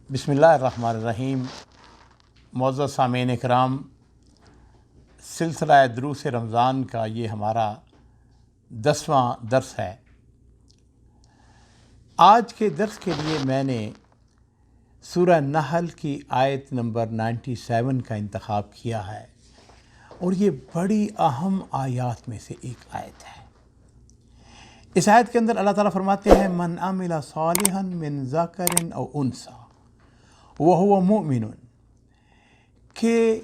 بسم اللہ الرحمن الرحیم۔ معزز سامعین کرام، سلسلہ دروس رمضان کا یہ ہمارا 10واں درس ہے۔ آج کے درس کے لیے میں نے سورہ نحل کی آیت نمبر 97 کا انتخاب کیا ہے، اور یہ بڑی اہم آیات میں سے ایک آیت ہے۔ اس آیت کے اندر اللہ تعالیٰ فرماتے ہیں من عمل صالحا من ذکر او انثی وہو مؤمن، کہ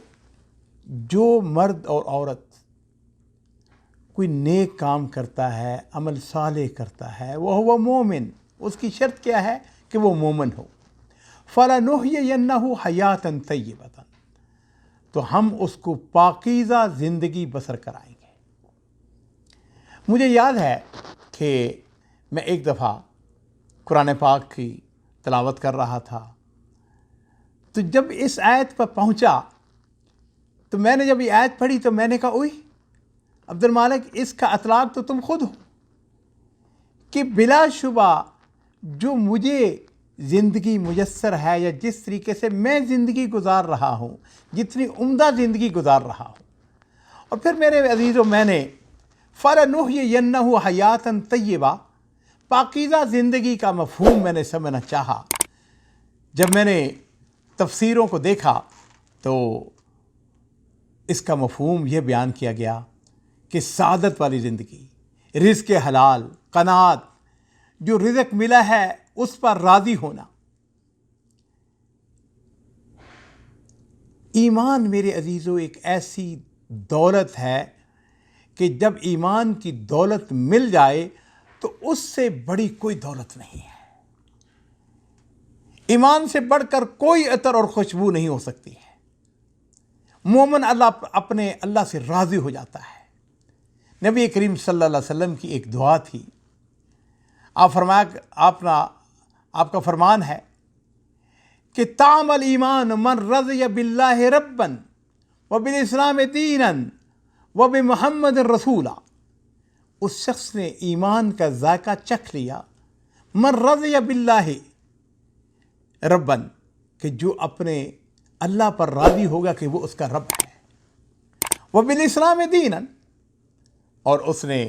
جو مرد اور عورت کوئی نیک کام کرتا ہے، عمل صالح کرتا ہے، وہو مومن، اس کی شرط کیا ہے کہ وہ مومن ہو، فَلَنُحْيِيَنَّهُ حَيَاةً طَيِّبَةً، تو ہم اس کو پاکیزہ زندگی بسر کرائیں گے۔ مجھے یاد ہے کہ میں ایک دفعہ قرآن پاک کی تلاوت کر رہا تھا، تو جب اس آیت پر پہنچا تو میں نے جب یہ آیت پڑھی تو میں نے کہا اوئی عبد المالک، اس کا اطلاق تو تم خود ہو، کہ بلا شبہ جو مجھے زندگی میسر ہے یا جس طریقے سے میں زندگی گزار رہا ہوں، جتنی عمدہ زندگی گزار رہا ہوں، اور پھر میرے عزیزوں میں نے فَلَنُحْيِيَنَّهُ حَيَاةً طَيِّبَةً، پاکیزہ زندگی کا مفہوم میں نے سمجھنا چاہا۔ جب میں نے تفسیروں کو دیکھا تو اس کا مفہوم یہ بیان کیا گیا کہ سعادت والی زندگی، رزق حلال، قناعت، جو رزق ملا ہے اس پر راضی ہونا۔ ایمان میرے عزیزوں ایک ایسی دولت ہے کہ جب ایمان کی دولت مل جائے تو اس سے بڑی کوئی دولت نہیں ہے۔ ایمان سے بڑھ کر کوئی عطر اور خوشبو نہیں ہو سکتی ہے۔ مومن اپنے اللہ سے راضی ہو جاتا ہے۔ نبی کریم صلی اللہ علیہ وسلم کی ایک دعا تھی، آپ کا فرمان ہے کہ طعم الایمان من رضی باللہ ربا وبالاسلام دینا وبمحمد رسولا، اس شخص نے ایمان کا ذائقہ چکھ لیا، من رضی باللہ رباً، کہ جو اپنے اللہ پر راضی ہوگا کہ وہ اس کا رب ہے، وبالاسلام دینا، اور اس نے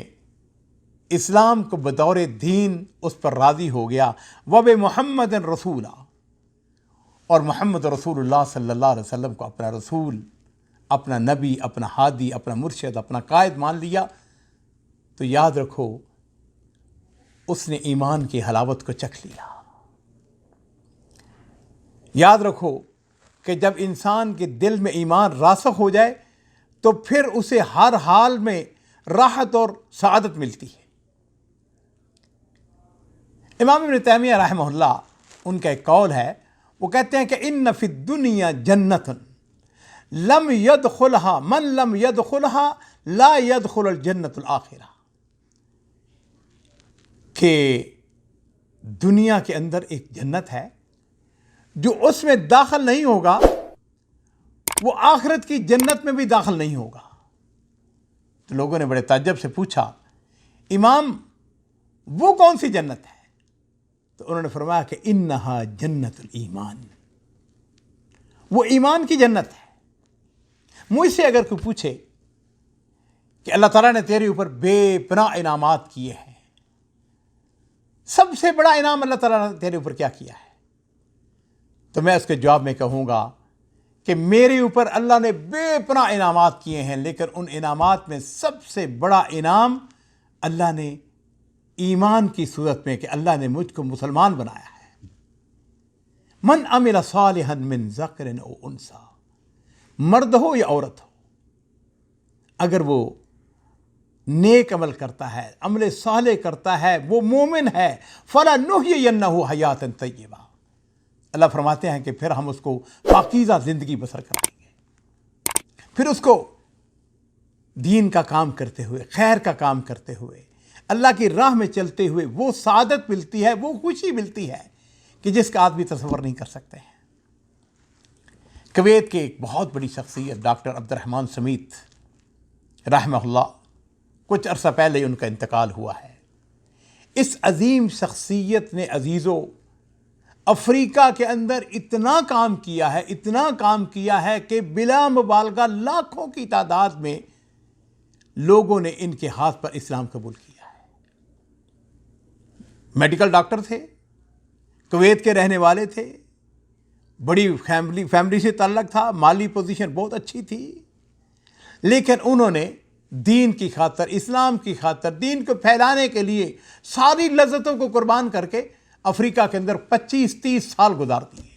اسلام کو بطور دین اس پر راضی ہو گیا، وبمحمد رسولا، اور محمد رسول اللہ صلی اللہ علیہ وسلم کو اپنا رسول، اپنا نبی، اپنا ہادی، اپنا مرشد، اپنا قائد مان لیا، تو یاد رکھو اس نے ایمان کی حلاوت کو چکھ لیا۔ یاد رکھو کہ جب انسان کے دل میں ایمان راسخ ہو جائے تو پھر اسے ہر حال میں راحت اور سعادت ملتی ہے۔ امام ابن تیمیہ رحمہ اللہ، ان کا ایک قول ہے، وہ کہتے ہیں کہ ان فی الدنیا جنت لم يدخلها من لم يدخلها لا يدخل الجنت الآخرہ، کہ دنیا کے اندر ایک جنت ہے، جو اس میں داخل نہیں ہوگا وہ آخرت کی جنت میں بھی داخل نہیں ہوگا۔ تو لوگوں نے بڑے تعجب سے پوچھا امام وہ کون سی جنت ہے؟ تو انہوں نے فرمایا کہ انہا جنت الایمان، وہ ایمان کی جنت ہے۔ مجھ سے اگر کوئی پوچھے کہ اللہ تعالیٰ نے تیرے اوپر بے پناہ انعامات کیے ہیں، سب سے بڑا انعام اللہ تعالیٰ نے تیرے اوپر کیا کیا ہے، تو میں اس کے جواب میں کہوں گا کہ میرے اوپر اللہ نے بے پناہ انعامات کیے ہیں، لیکن ان انعامات میں سب سے بڑا انعام اللہ نے ایمان کی صورت میں کہ اللہ نے مجھ کو مسلمان بنایا ہے۔ من عمل صالحا من ذکر او انثی، مرد ہو یا عورت ہو، اگر وہ نیک عمل کرتا ہے، عمل صالح کرتا ہے، وہ مومن ہے، فَلَنُحْيِيَنَّهُ حَيَاةً طَيِّبَةً، اللہ فرماتے ہیں کہ پھر ہم اس کو پاکیزہ زندگی بسر کریں گے، پھر اس کو دین کا کام کرتے ہوئے، خیر کا کام کرتے ہوئے، اللہ کی راہ میں چلتے ہوئے وہ سعادت ملتی ہے، وہ خوشی ملتی ہے کہ جس کا آدمی تصور نہیں کر سکتے ہیں۔ کویت کے ایک بہت بڑی شخصیت ڈاکٹر عبد الرحمن سمیت رحمہ اللہ، کچھ عرصہ پہلے ان کا انتقال ہوا ہے۔ اس عظیم شخصیت نے عزیزوں افریقہ کے اندر اتنا کام کیا ہے کہ بلا مبالغہ لاکھوں کی تعداد میں لوگوں نے ان کے ہاتھ پر اسلام قبول کیا ہے۔ میڈیکل ڈاکٹر تھے، کویت کے رہنے والے تھے، بڑی فیملی سے تعلق تھا، مالی پوزیشن بہت اچھی تھی، لیکن انہوں نے دین کی خاطر، اسلام کی خاطر، دین کو پھیلانے کے لیے ساری لذتوں کو قربان کر کے افریقہ کے اندر 25-30 سال گزار دیے۔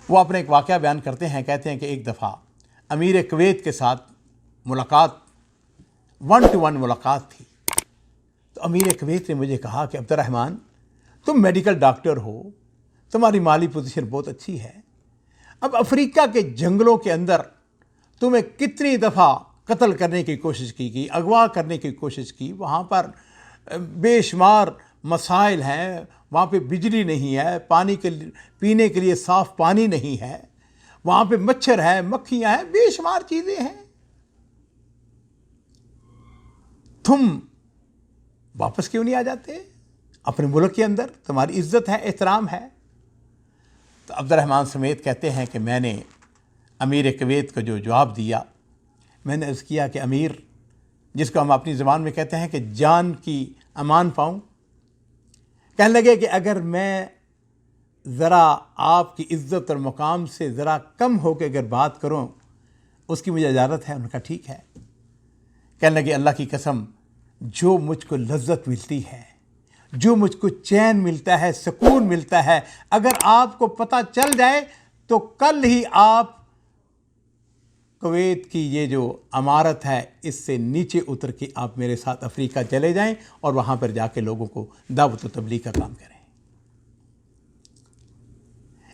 وہ اپنے ایک واقعہ بیان کرتے ہیں، کہتے ہیں کہ ایک دفعہ امیر کویت کے ساتھ ملاقات، 1 to 1 ملاقات تھی۔ تو امیر کویت نے مجھے کہا کہ عبد الرحمن، تم میڈیکل ڈاکٹر ہو، تمہاری مالی پوزیشن بہت اچھی ہے، اب افریقہ کے جنگلوں کے اندر تمہیں کتنی دفعہ قتل کرنے کی کوشش کی گئی، اغوا کرنے کی کوشش کی، وہاں پر بے شمار مسائل ہیں، وہاں پہ بجلی نہیں ہے، پینے کے لیے صاف پانی نہیں ہے، وہاں پہ مچھر ہے، مکھیاں ہیں، بے شمار چیزیں ہیں، تم واپس کیوں نہیں آ جاتے اپنے ملک کے اندر؟ تمہاری عزت ہے، احترام ہے۔ تو عبد الرحمن سمیت کہتے ہیں کہ میں نے امیر کویت کو جو جواب دیا، میں نے عرض کیا کہ امیر، جس کو ہم اپنی زبان میں کہتے ہیں کہ جان کی امان پاؤں، کہنے لگے کہ اگر میں ذرا آپ کی عزت اور مقام سے ذرا کم ہو کے اگر بات کروں، اس کی مجھے اجازت ہے؟ انہوں نے کہا ٹھیک ہے۔ کہنے لگے اللہ کی قسم، جو مجھ کو لذت ملتی ہے، جو مجھ کو چین ملتا ہے، سکون ملتا ہے، اگر آپ کو پتہ چل جائے تو کل ہی آپ کویت کی یہ جو عمارت ہے اس سے نیچے اتر کے آپ میرے ساتھ افریقہ چلے جائیں اور وہاں پر جا کے لوگوں کو دعوت و تبلیغ کا کام کریں۔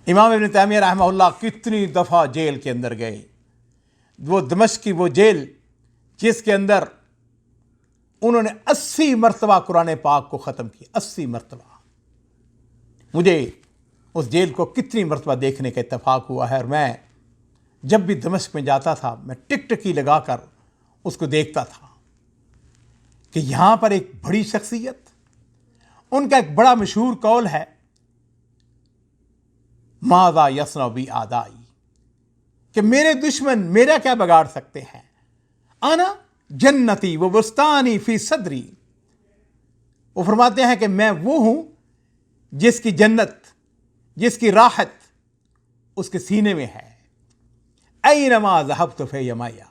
امام ابن تیمیہ رحمہ اللہ کتنی دفعہ جیل کے اندر گئے، وہ دمشق کی وہ جیل جس کے اندر انہوں نے 80 مرتبہ قرآن پاک کو ختم کیا، 80 مرتبہ۔ مجھے اس جیل کو کتنی مرتبہ دیکھنے کا اتفاق ہوا ہے، اور میں جب بھی دمشق میں جاتا تھا میں ٹکٹکی لگا کر اس کو دیکھتا تھا کہ یہاں پر ایک بڑی شخصیت، ان کا ایک بڑا مشہور قول ہے، ماذا یصنع بی اعدائی، کہ میرے دشمن میرا کیا بگاڑ سکتے ہیں، انا جنتی و بستانی فی صدری۔ وہ فرماتے ہیں کہ میں وہ ہوں جس کی جنت، جس کی راحت اس کے سینے میں ہے، اینما ذہبت فی معیا،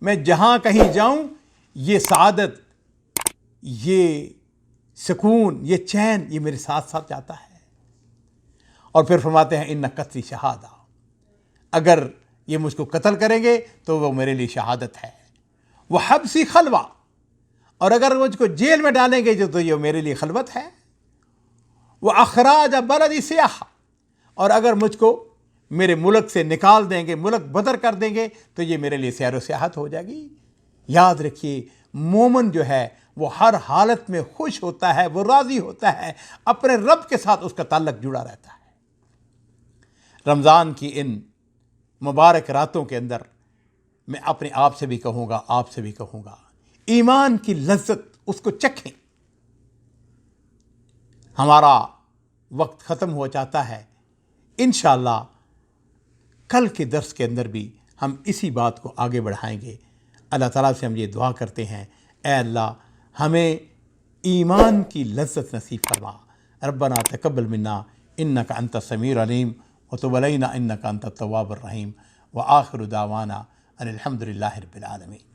میں جہاں کہیں جاؤں یہ سعادت، یہ سکون، یہ چین، یہ میرے ساتھ ساتھ جاتا ہے۔ اور پھر فرماتے ہیں ان قتلی شہادہ، اگر یہ مجھ کو قتل کریں گے تو وہ میرے لیے شہادت ہے، وہ حبسی خلوہ، اور اگر مجھ کو جیل میں ڈالیں گے تو یہ میرے لیے خلوت ہے، وہ اخراج بلدی سیاح، اور اگر مجھ کو میرے ملک سے نکال دیں گے، ملک بدر کر دیں گے تو یہ میرے لیے سیر و سیاحت ہو جائے گی۔ یاد رکھیے، مومن جو ہے وہ ہر حالت میں خوش ہوتا ہے، وہ راضی ہوتا ہے، اپنے رب کے ساتھ اس کا تعلق جڑا رہتا ہے۔ رمضان کی ان مبارک راتوں کے اندر میں اپنے آپ سے بھی کہوں گا، آپ سے بھی کہوں گا، ایمان کی لذت اس کو چکھیں۔ ہمارا وقت ختم ہو جاتا ہے، انشاءاللہ کل کے درس کے اندر بھی ہم اسی بات کو آگے بڑھائیں گے۔ اللہ تعالیٰ سے ہم یہ دعا کرتے ہیں، اے اللہ ہمیں ایمان کی لذت نصیب فرما۔ ربنا تقبل منا انک انت السمیع العلیم وتب علینا انک انت التواب الرحیم، وآخر دعوانا ان الحمد للہ رب العالمین۔